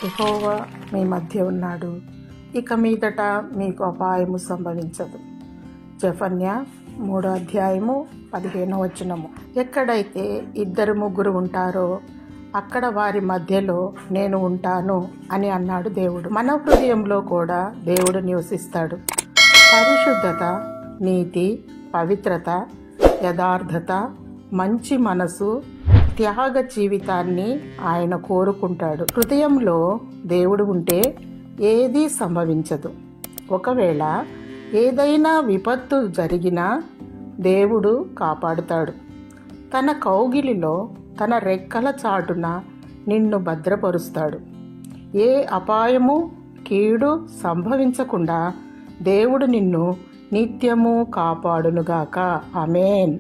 యెహోవా మీ మధ్య ఉన్నాడు, ఇక మీదట మీకు అపాయము సంభవించదు. జెఫన్యా 3:15. ఎక్కడైతే 2-3 ఉంటారో అక్కడ వారి మధ్యలో నేను ఉంటాను అని అన్నాడు దేవుడు. మన హృదయంలో కూడా దేవుడు నివసిస్తాడు. పరిశుద్ధత, నీతి, పవిత్రత, యథార్థత, మంచి మనసు, త్యాగ జీవితాన్ని ఆయన కోరుకుంటాడు. హృదయంలో దేవుడు ఉంటే ఏదీ సంభవించదు. ఒకవేళ ఏదైనా విపత్తు జరిగినా దేవుడు కాపాడుతాడు. తన కౌగిలిలో, తన రెక్కల చాటున నిన్ను భద్రపరుస్తాడు. ఏ అపాయము, కీడు సంభవించకుండా దేవుడు నిన్ను నిత్యము కాపాడునుగాక. ఆమేన్.